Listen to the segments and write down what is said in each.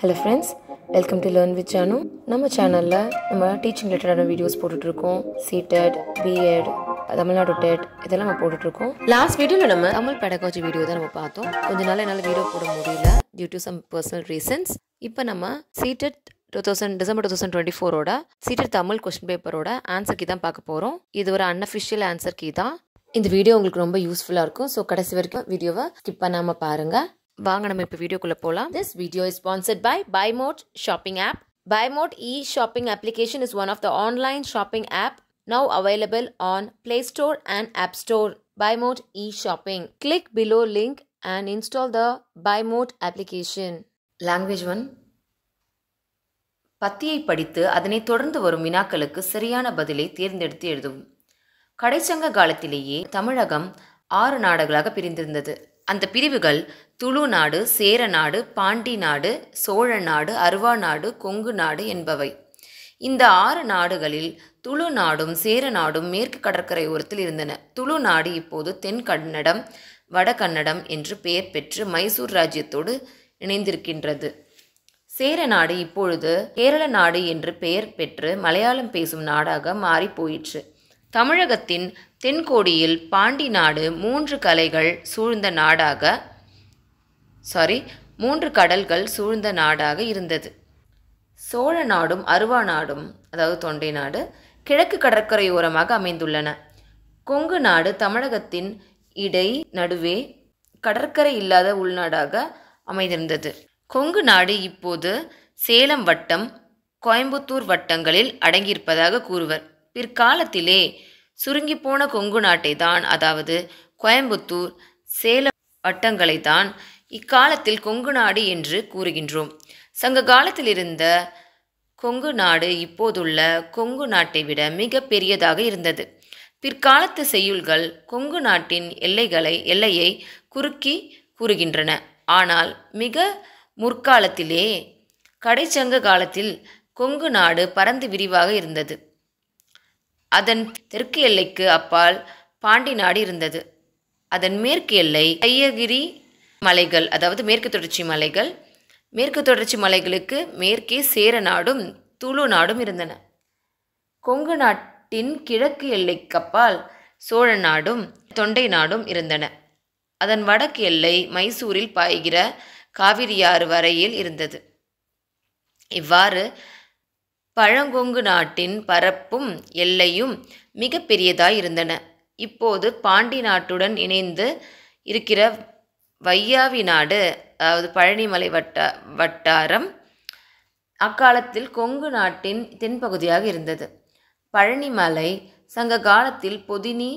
Hello friends, welcome to Learn with Janu. நம்ம சேனல்ல நம்ம டீச்சிங் ரிலேட்டடான வீடியோஸ் போட்டுட்டு இருக்கோம். CTET, B.Ed, தமிழ்நாடு டெட் இதெல்லாம் நம்ம போட்டுட்டு இருக்கோம். லாஸ்ட் வீடியோல நம்ம தமிழ் பெடகாலஜி வீடியோ தான் நம்ம பார்த்தோம். கொஞ்ச நாள் என்னால வீடியோ போட முடியல due to some personal reasons. இப்போ நம்ம CTET December 2024 ஓட CTET தமிழ் क्वेश्चन பேப்பரோட ஆன்சர் கீ தான் பார்க்க போறோம். இது ஒரு unofficial ஆன்சர் கீ தான். இந்த வீடியோ உங்களுக்கு ரொம்ப யூஸ்ஃபுல்லா இருக்கும். சோ கடைசி வரைக்கும் வீடியோவை ஸ்கிப் பண்ணாம பாருங்க. வாங்க நம்ம இப்போ வீடியோக்குள்ள போலாம். This video is sponsored by BuyMode shopping app. BuyMode e-shopping application is one of the online shopping app now available on Play Store and App Store. BuyMode e-shopping. Click below link and install the BuyMode application. Language 1. பத்தியை படித்து அதனை தொடர்ந்து வரும் வினாக்களுக்கு சரியான பதிலை தேர்ந்தெடுத்து எழுதவும். கடைச்சங்க காலத்திலேயே தமிழகம் 6 நாடுகளாக பிரிந்திருந்தது. அந்த பிரிவுகள் துளு நாடு, சேர நாடு, பாண்டி நாடு, சோழ நாடு, அருவா நாடு, கொங்கு நாடு என்பவை. இந்த 6 நாடுகளில் துளு நாடும் சேர நாடும் மேற்கு கடற்கரை ஓரத்தில் இருந்தன. துளு நாடு இப்போது தென் கன்னடம், வட கன்னடம் என்று பெயர் பெற்று மைசூர் ராஜ்யத்தோடு இணைந்திருக்கின்றது. சேர நாடு இப்பொழுது கேரள நாடு என்று பெயர் பெற்று மலையாளம் பேசும் நாடாக மாறி போயிற்று. தமிழகத்தின் தென்கோடியில் பாண்டி நாடு 3 கடல்கள் சூழ்ந்த நாடாக இருந்தது. சோழ நாடும் அருவா நாடும் அதாவது தொண்டை நாடு கிழக்கு கடற்கரையோரமாக அமைந்துள்ளன. கொங்கு நாடு தமிழகத்தின் நடுவே கடற்கரை இல்லாத உள்நாடாக அமைந்திருந்தது. கொங்கு நாடு இப்போது சேலம் வட்டம், கோயம்புத்தூர் வட்டங்களில் அடங்கியிருப்பதாக கூறுவர். பிற்காலத்திலே சுருங்கி போன கொங்கு நாட்டை தான், அதாவது கோயம்புத்தூர், சேலம் வட்டங்களை தான் இக்காலத்தில் கொங்கு நாடு என்று கூறுகின்றோம். சங்க காலத்தில் இருந்த கொங்கு நாடு இப்போதுள்ள கொங்கு நாட்டை விட மிக பெரியதாக இருந்தது. பிற்காலத்து செய்யுள்கள் கொங்கு நாட்டின் எல்லையை குறுக்கி கூறுகின்றன. ஆனால் மிக முற்காலத்திலே கடைச்சங்க காலத்தில் கொங்கு நாடு பரந்து விரிவாக இருந்தது. அதன் தெற்கு எல்லைக்கு அப்பால் பாண்டி நாடு இருந்தது. அதன் மேற்கு எல்லை கையகிரி மலைகள், அதாவது மேற்கு தொடர்ச்சி மலைகள். மேற்கு தொடர்ச்சி மலைகளுக்கு மேற்கே சேர நாடும் துளு நாடும் இருந்தன. கொங்கு நாட்டின் கிழக்கு எல்லைக்கு அப்பால் சோழ நாடும் தொண்டை நாடும் இருந்தன. அதன் வடக்கு எல்லை மைசூரில் பாய்கிற காவிரியாறு வரையில் இருந்தது. இவ்வாறு பழங்கொங்கு நாட்டின் பரப்பும் எல்லையும் மிக பெரியதாய் இருந்தன. இப்போது பாண்டி நாட்டுடன் இணைந்து இருக்கிற வையாவி நாடு, அதாவது பழனிமலை வட்டாரம் அக்காலத்தில் கொங்கு நாட்டின் தென்பகுதியாக இருந்தது. பழனிமலை சங்க காலத்தில் பொதினி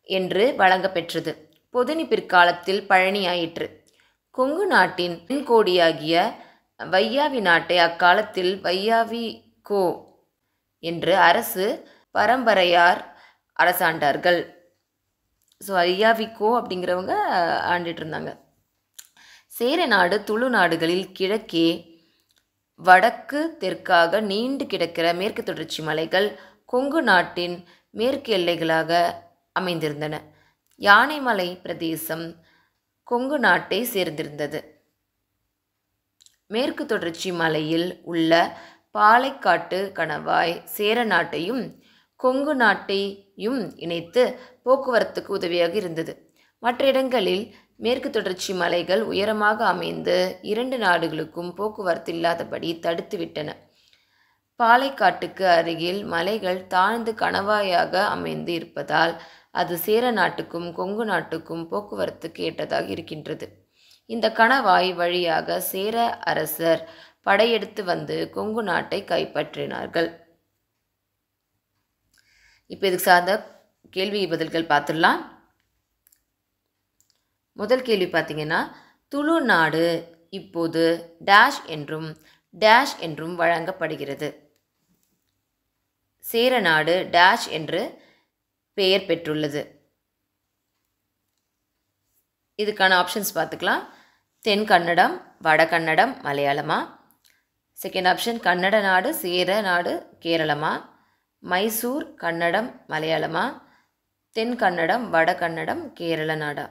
என்று வழங்க பெற்றது. பொதினி பிற்காலத்தில் பழனி ஆயிற்று. கொங்கு நாட்டின் தென்கோடியாகிய வையாவி நாட்டை அக்காலத்தில் வையாவி கோ என்று அரசு பரம்பரையார் அரசாண்டார்கள். ஸோ வையாவிக்கோ அப்படிங்கிறவங்க ஆண்டுட்டு இருந்தாங்க. சேர நாடு துளு நாடுகளில் கிழக்கே வடக்கு தெற்காக நீண்டு கிடக்கிற மேற்கு தொடர்ச்சி மலைகள் கொங்கு நாட்டின் மேற்கு எல்லைகளாக அமைந்திருந்தன. யானைமலை பிரதேசம் கொங்கு நாட்டை சேர்ந்திருந்தது. மேற்கு தொடர்ச்சி மலையில் உள்ள பாலைக்காட்டு கணவாய் சேர நாட்டையும் கொங்கு நாட்டையும் இணைத்து போக்குவரத்துக்கு உதவியாக இருந்தது. மற்ற இடங்களில் மேற்கு தொடர்ச்சி மலைகள் உயரமாக அமைந்து 2 நாடுகளுக்கும் போக்குவரத்து இல்லாதபடி தடுத்துவிட்டன. பாலைக்காட்டுக்கு அருகில் மலைகள் தாழ்ந்து கணவாயாக அமைந்து இருப்பதால் அது சேர நாட்டுக்கும் கொங்கு நாட்டுக்கும் போக்குவரத்துக்கு ஏற்றதாக இருக்கின்றது. இந்த கணவாய் வழியாக சேர அரசர் படையெடுத்து வந்து கொங்கு நாட்டை கைப்பற்றினார்கள். இப்போ இதுக்கு சார்ந்த கேள்வி பதில்கள் பார்த்துடலாம். முதல் கேள்வி பார்த்தீங்கன்னா, துளு நாடு இப்போது டேஷ் என்றும் வழங்கப்படுகிறது. சேர நாடு டேஷ் என்று பெயர் பெற்றுள்ளது. இதுக்கான ஆப்ஷன்ஸ் பார்த்துக்கலாம். தென் கன்னடம், வட கன்னடம், மலையாளமா? செகண்ட் ஆப்ஷன் கன்னட நாடு, சேர நாடு, கேரளமா? மைசூர் கன்னடம், மலையாளமா? தென் கன்னடம், வட கன்னடம், கேரள நாடா?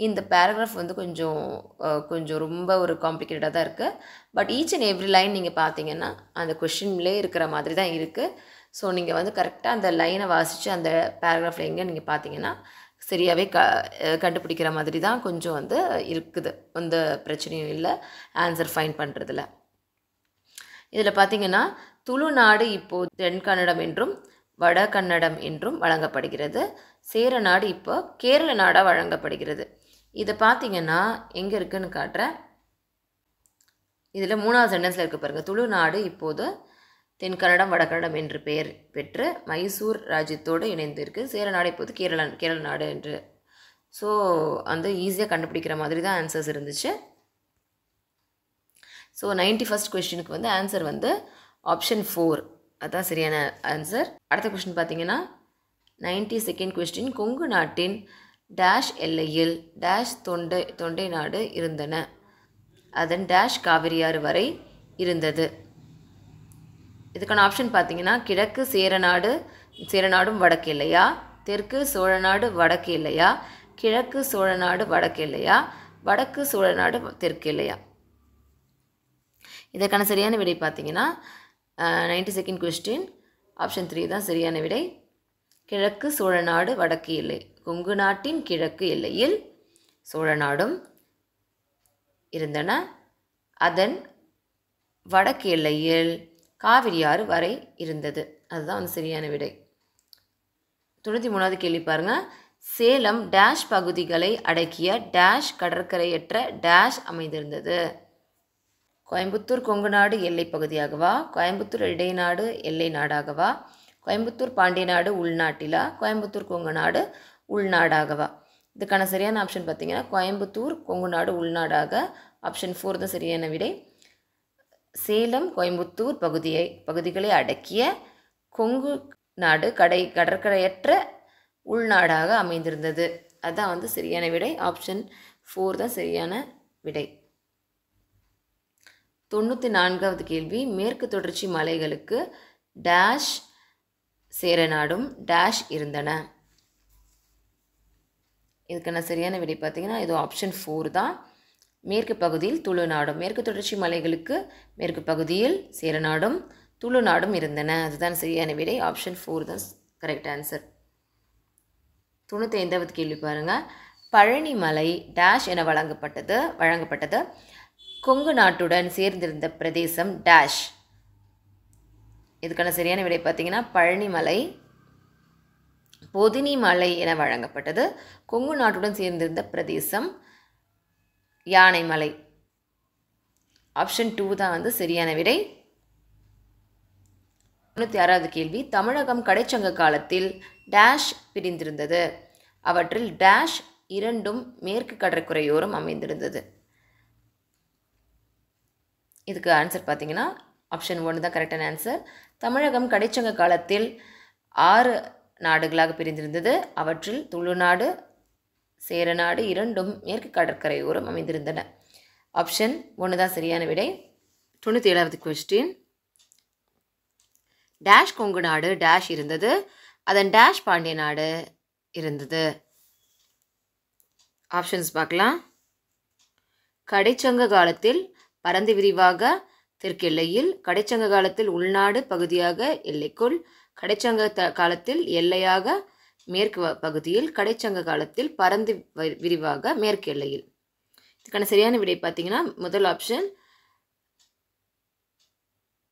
இந்த பேராகிராஃப் வந்து கொஞ்சம் ரொம்ப ஒரு காம்ப்ளிகேட்டடாக தான் இருக்குது. But each and every line நீங்கள் பார்த்தீங்கன்னா அந்த கொஷின்லேயே இருக்கிற மாதிரி தான் இருக்குது. ஸோ நீங்கள் வந்து கரெக்டாக அந்த லைனை வாசித்து அந்த பேராகிராஃபில் எங்கே நீங்கள் பார்த்தீங்கன்னா சரியாகவே கண்டுபிடிக்கிற மாதிரி தான் கொஞ்சம் வந்து இருக்குது. எந்த பிரச்சனையும் இல்லை ஆன்சர் ஃபைண்ட் பண்ணுறதுல. இதில் பார்த்தீங்கன்னா துளுநாடு இப்போது தென்கன்னடம் என்றும் வட கன்னடம் என்றும் வழங்கப்படுகிறது. சேர நாடு இப்போ கேரள நாடாக வழங்கப்படுகிறது. இதை பார்த்தீங்கன்னா எங்கே இருக்குதுன்னு காட்டுறேன். இதில் 3வது சென்டென்ஸில் இருக்க பாருங்கள். துளுநாடு இப்போது தென்கன்னடம் வடகன்னடம் என்று பெயர் பெற்று மைசூர் ராஜ்யத்தோடு இணைந்து இருக்குது. சேர நாடு இப்போது கேரள நாடு என்று. ஸோ அந்த ஈஸியாக கண்டுபிடிக்கிற மாதிரி தான் ஆன்சர்ஸ் இருந்துச்சு. ஸோ 91st கொஸ்டினுக்கு வந்து ஆன்சர் வந்து ஆப்ஷன் 4 அதுதான் சரியான ஆன்சர். அடுத்த கொஸ்டின் பார்த்தீங்கன்னா 92nd கொஸ்டின். கொங்கு நாட்டின் டேஷ் எல்லையில் டேஷ் தொண்டை நாடு இருந்தன. அதன் டேஷ் காவிரியாறு வரை இருந்தது. இதுக்கான ஆப்ஷன் பார்த்தீங்கன்னா கிழக்கு சேரநாடும் வடக்கு எல்லையா, தெற்கு சோழநாடு வடக்கு எல்லையா, கிழக்கு சோழநாடு வடக்கு எல்லையா, வடக்கு சோழநாடு தெற்கு எல்லையா. இதற்கான சரியான விடை பார்த்தீங்கன்னா 92nd கொஸ்டின் ஆப்ஷன் 3 தான் சரியான விடை. கிழக்கு சோழநாடு வடக்கு எல்லை. கொங்கு நாட்டின் கிழக்கு எல்லையில் சோழநாடும் இருந்தன. அதன் வடக்கு எல்லையில் காவிரியாறு வரை இருந்தது. அதுதான் வந்து சரியான விடை. 93வது கேள்வி பாருங்கள். சேலம் டேஷ் பகுதிகளை அடக்கிய டேஷ் கடற்கரையற்ற டேஷ் அமைந்திருந்தது. கோயம்புத்தூர் கொங்கு நாடு எல்லை பகுதியாகவா, கோயம்புத்தூர் இடைநாடு எல்லை நாடாகவா, கோயம்புத்தூர் பாண்டிய நாடு உள்நாட்டிலா, கோயம்புத்தூர் கொங்கு நாடு உள்நாடாகவா. இதுக்கான சரியான ஆப்ஷன் பார்த்தீங்கன்னா கோயம்புத்தூர் கொங்கு நாடு உள்நாடாக. ஆப்ஷன் 4 தான் சரியான விடை. சேலம் கோயம்புத்தூர் பகுதிகளை அடக்கிய கொங்கு நாடு கடற்கரையற்ற உள்நாடாக அமைந்திருந்தது. அதுதான் வந்து சரியான விடை. ஆப்ஷன் 4 தான் சரியான விடை. 94வது கேள்வி. மேற்கு தொடர்ச்சி மலைகளுக்கு டேஷ் சேரநாடும் டேஷ் இருந்தன. இதுக்கான சரியான விடை பார்த்தீங்கன்னா இது ஆப்ஷன் 4 தான். மேற்கு பகுதியில் துளுநாடும். மேற்கு தொடர்ச்சி மலைகளுக்கு மேற்கு பகுதியில் சேரநாடும் துளுநாடும் இருந்தன. அதுதான் சரியான விடை. ஆப்ஷன் 4 தான் கரெக்ட் ஆன்சர். 95வது கேள்வி பாருங்கள். பழனி மலை டேஷ் என வழங்கப்பட்டது. கொங்கு நாட்டுடன் சேர்ந்திருந்த பிரதேசம் டேஷ். இதுக்கான சரியான விடை பார்த்தீங்கன்னா பழனி மலை பொதினி மலை என வழங்கப்பட்டது. கொங்கு நாட்டுடன் சேர்ந்திருந்த பிரதேசம் யானை மலை. ஆப்ஷன் 2 தான் வந்து சரியான விடை. 96வது கேள்வி. தமிழகம் கடைச்சங்க காலத்தில் டேஷ் பிரிந்திருந்தது. அவற்றில் டேஷ் இரண்டும் மேற்கு கடற்கரையோரம் அமைந்திருந்தது. இதுக்கு ஆன்சர் பார்த்தீங்கன்னா ஆப்ஷன் 1 தான் கரெக்டான ஆன்சர். தமிழகம் கடைச்சங்க காலத்தில் 6 நாடுகளாக பிரிந்திருந்தது. அவற்றில் துளுநாடு சேரநாடு இரண்டும் மேற்கு கடற்கரையோரம் அமைந்திருந்தன. ஆப்ஷன் 1 தான் சரியான விடை. 97வது கொஸ்டின். டேஷ் கொங்கு நாடு டேஷ் இருந்தது. அதன் டேஷ் பாண்டிய நாடு இருந்தது. ஆப்ஷன்ஸ் பார்க்கலாம். கடைச்சங்க காலத்தில் பரந்து விரிவாக தெற்கெல்லையில், கடைச்சங்க காலத்தில் உள்நாடு பகுதியாக எல்லைக்குள், கடைச்சங்க காலத்தில் எல்லையாக மேற்கு பகுதியில், கடைச்சங்க காலத்தில் பரந்து விரிவாக மேற்கு எல்லையில். இதுக்கான சரியான விடை பார்த்தீங்கன்னா முதல் ஆப்ஷன்.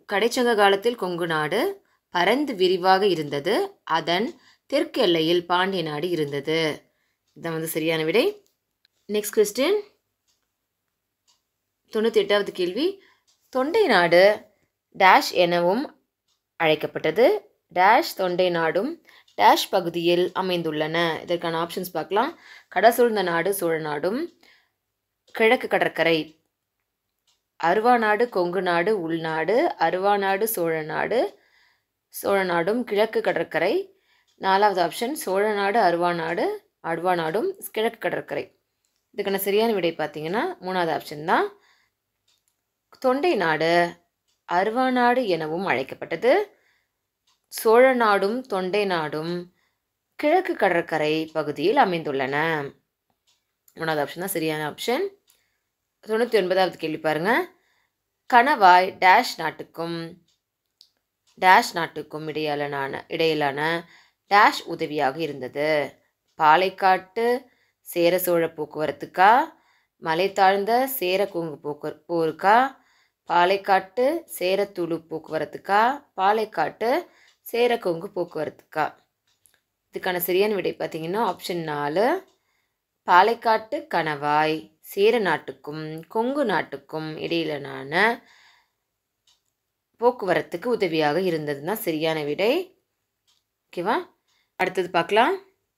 கடைச்சங்க காலத்தில் கொங்கு நாடு பரந்து விரிவாக இருந்தது. அதன் தெற்கு எல்லையில் பாண்டிய நாடு இருந்தது. இதுதான் வந்து சரியான விடை. Next question. 98வது கேள்வி. தொண்டை நாடு டேஷ் எனவும் அழைக்கப்பட்டது. டேஷ் தொண்டை நாடும் டேஷ் பகுதியில் அமைந்துள்ளன. இதற்கான ஆப்ஷன்ஸ் பார்க்கலாம். கடசூழ்ந்த நாடு சோழநாடும், கிழக்கு கடற்கரை அருவாநாடு கொங்கு நாடு உள்நாடு, அருவாநாடு சோழநாடும் கிழக்கு கடற்கரை. 4வது ஆப்ஷன் சோழநாடு அருவாநாடும் கிழக்கு கடற்கரை. இதுக்கான சரியான விடை பார்த்தீங்கன்னா 3வது ஆப்ஷன் தான். தொண்டை நாடு அருவாநாடு எனவும் அழைக்கப்பட்டது. சோழநாடும் தொண்டை நாடும் கிழக்கு கடற்கரை பகுதியில் அமைந்துள்ளன. மூணாவது ஆப்ஷன் தான் சரியான ஆப்ஷன். 99வது கேள்வி பாருங்கள். கணவாய் டேஷ் நாட்டுக்கும் இடையிலான டேஷ் உதவியாக இருந்தது. பாலைக்காட்டு சேர சோழ போக்குவரத்துக்கா, மலை தாழ்ந்த சேர கொங்கு போருக்கா, பாலைக்காட்டு சேர துளு போக்குவரத்துக்கா, பாலைக்காட்டு சேர கொங்கு போக்குவரத்துக்கா? இதுக்கான சரியான விடை பார்த்தீங்கன்னா ஆப்ஷன் 4, பாலைக்காட்டு கணவாய் சேர நாட்டுக்கும் கொங்கு நாட்டுக்கும் இடையிலான போக்குவரத்துக்கு உதவியாக இருந்ததுன்னா சரியான விடை. ஓகேவா? அடுத்தது பார்க்கலாம்.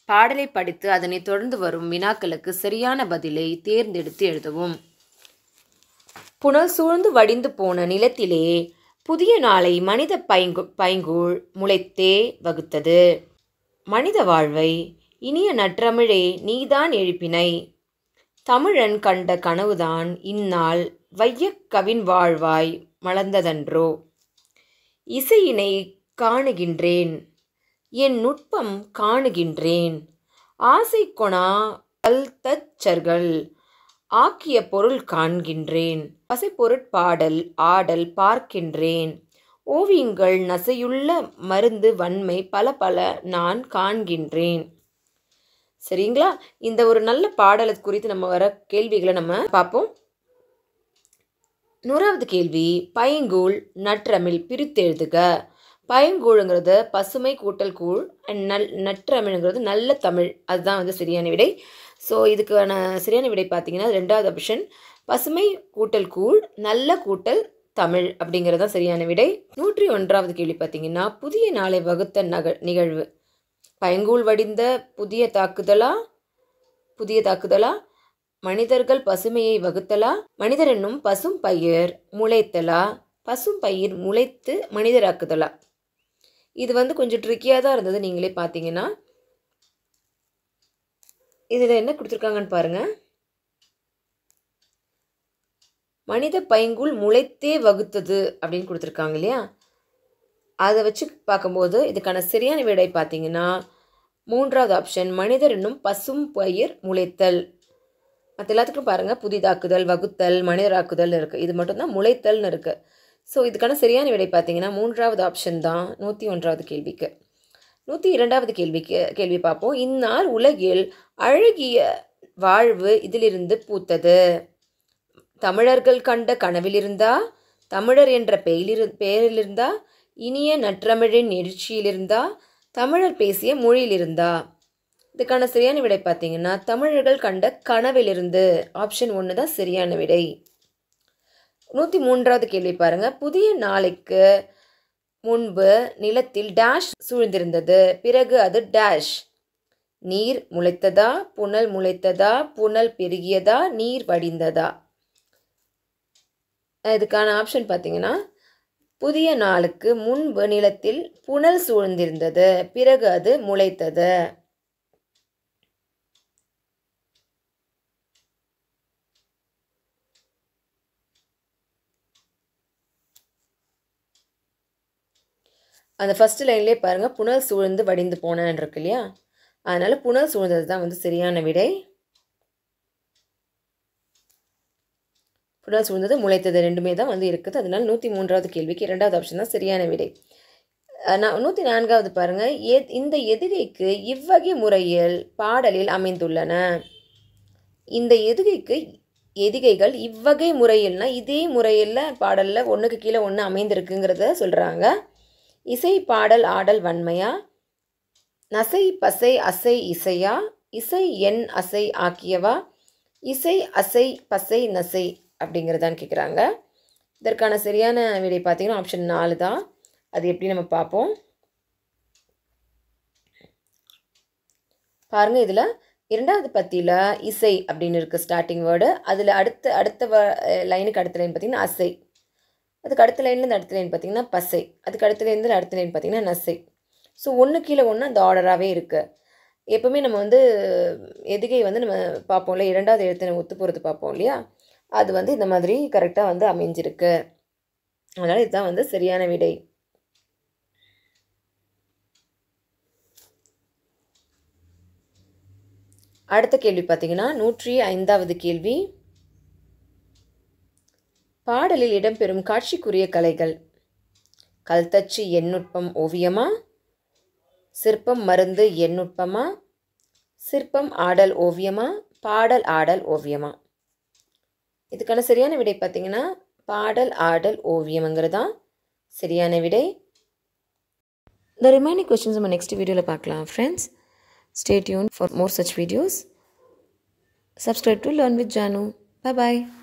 பாடலை படித்து அதனை தொடர்ந்து வரும் வினாக்களுக்கு சரியான பதிலை தேர்ந்தெடுத்து எழுதவும். புனல் சூழ்ந்து வடிந்து போன நிலத்திலே புதிய நாளை மனித பைங்கூழ் முளைத்தே வகுத்தது. மனித வாழ்வை இனிய நற்றமிழே நீதான் எழுப்பினை. தமிழன் கண்ட கனவுதான் இந்நாள் வையக் கவின் வாழ்வாய் மலர்ந்ததன்றோ. இசையினை காணுகின்றேன், என் நுட்பம் காணுகின்றேன், ஆசை கொணா பல்தச்சர்கள் ஆக்கிய பொருள் காண்கின்றேன், பசைப்பொருட்பாடல் ஆடல் பார்க்கின்றேன், ஓவியங்கள் நசையுள்ள மருந்து வன்மை பல பல நான் காண்கின்றேன். சரிங்களா? இந்த ஒரு நல்ல பாடலை குறித்து நம்ம வர கேள்விகளை நம்ம பார்ப்போம். 100வது கேள்வி, பைங்கூழ் நற்றமிழ் பிரித்தெழுதுக. பைங்கூழுங்கிறது பசுமை கூட்டல் கூழ் அண்ட் நற்றமிழ்ங்கிறது நல்ல தமிழ். அதுதான் வந்து சரியான விடை. ஸோ இதுக்கான சரியான விடை பார்த்தீங்கன்னா 2வது ஆப்ஷன் பசுமை கூட்டல் கூழ் நல்ல கூட்டல் தமிழ் அப்படிங்கிறது தான் சரியான விடை. 101வது கேள்வி பார்த்தீங்கன்னா புதிய நாளை வகுத்த நிகழ்வு. பைங்கூழ் வடிந்த புதிய தாக்குதலா, மனிதர்கள் பசுமையை வகுத்தலா, மனிதர் என்னும் பசும் பயிர் முளைத்தலா, பசும் பயிர் முளைத்து மனிதராக்குதலா? இது வந்து கொஞ்சம் ட்ரிக்கியாக தான் இருந்தது. நீங்களே பார்த்தீங்கன்னா இதில் என்ன கொடுத்துருக்காங்கன்னு பாருங்கள். மனித பைங்கூழ் முளைத்தே வகுத்தது அப்படின்னு கொடுத்துருக்காங்க இல்லையா? அதை வச்சு பார்க்கும்போது இதுக்கான சரியான விடை பார்த்தீங்கன்னா 3வது ஆப்ஷன் மனிதர் என்னும் பசும் பயிர் முளைத்தல். மற்ற எல்லாத்துக்கும் பாருங்கள் புதிதாக்குதல், வகுத்தல், மனிதராக்குதல் இருக்குது. இது மட்டும்தான் முளைத்தல்னு இருக்குது. ஸோ இதுக்கான சரியான விடை பார்த்தீங்கன்னா 3வது ஆப்ஷன் தான் 101வது கேள்விக்கு. 102வது கேள்வி பார்ப்போம். இந்நாள் உலகில் அழகிய வாழ்வு இதிலிருந்து பூத்தது. தமிழர்கள் கண்ட கனவிலிருந்தா, தமிழர் என்ற பெயரிலிருந்தா, இனிய நற்றமிழின் எழுச்சியிலிருந்தா, தமிழர் பேசிய மொழியிலிருந்தா? இதுக்கான சரியான விடை பார்த்தீங்கன்னா தமிழர்கள் கண்ட கனவிலிருந்து. ஆப்ஷன் 1 தான் சரியான விடை. 103வது கேள்வி பாருங்கள். புதிய நாளைக்கு முன்பு நிலத்தில் டேஷ் சூழ்ந்திருந்தது, பிறகு அது டேஷ். நீர் முளைத்ததா, புனல் முளைத்ததா, புனல் பெருகியதா, நீர் வடிந்ததா? இதுக்கான ஆப்ஷன் பார்த்தீங்கன்னா புதிய நாளுக்கு முன்பு நிலத்தில் புனல் சூழ்ந்திருந்தது, பிறகு அது முளைத்தது. அந்த ஃபஸ்ட்டு லைன்லேயே பாருங்கள் புனல் சூழ்ந்து வடிந்து போனேன் இருக்கு இல்லையா? அதனால் புனல் சூழ்ந்தது தான் வந்து சரியான விடை. புனல் சூழ்ந்தது முளைத்தது ரெண்டுமே தான் வந்து இருக்குது. அதனால் 103வது கேள்விக்கு 2வது ஆப்ஷன் தான் சரியான விடை. 104வது பாருங்கள். இந்த எதுகைக்கு இவ்வகை முறையில் பாடலில் அமைந்துள்ளன. இந்த எதுகைகள் இவ்வகை முறையில்னா இதே முறையில் பாடலில் ஒன்றுக்கு கீழே ஒன்று அமைந்திருக்குங்கிறத சொல்கிறாங்க. இசை பாடல் ஆடல் வன்மையா, நசை பசை அசை இசையா, இசை என் அசை ஆக்கியவா, இசை அசை பசை நசை அப்படிங்கிறதான்னு கேட்குறாங்க. இதற்கான சரியான விடை பார்த்தீங்கன்னா ஆப்ஷன் 4 தான். அது எப்படி நம்ம பார்ப்போம். பாருங்கள், இதில் 2வது பத்தியில் இசை அப்படின்னு இருக்குது ஸ்டார்டிங் வேர்டு. அதில் அடுத்த லைனுக்கு அடுத்த லைன் பார்த்திங்கன்னா அசை, அதுக்கு அடுத்த லைன்லேருந்து அடுத்த லைன் பார்த்திங்கன்னா பசை, அதுக்கு அடுத்த லைன்லேருந்து அடுத்த லைன் பார்த்திங்கன்னா நசை. ஸோ ஒன்று கீழே ஒன்று அந்த ஆர்டராகவே இருக்குது. எப்போவுமே நம்ம வந்து எதுகை வந்து நம்ம பார்ப்போம்ல, 2வது எழுத்து நம்ம ஒத்து போகிறது பார்ப்போம் இல்லையா? அது வந்து இந்த மாதிரி கரெக்டாக வந்து அமைஞ்சிருக்கு. அதனால் இதுதான் வந்து சரியான விடை. அடுத்த கேள்வி பார்த்தீங்கன்னா 105வது கேள்வி. பாடலில் இடம்பெறும் காட்சிக்குரிய கலைகள் கல்தச்சு எண்ணூட்பம் ஓவியமா, சிற்பம் மருந்து எண்ணூட்பமா, சிற்பம் ஆடல் ஓவியமா, பாடல் ஆடல் ஓவியமா? இதுக்கான சரியான விடை பார்த்தீங்கன்னா பாடல் ஆடல் ஓவியம்ங்கிறது தான் சரியான விடை. The remaining questions நம்ம next வீடியோவில் பார்க்கலாம் friends. Stay tuned for more such videos. Subscribe to Learn with Janu. Bye bye.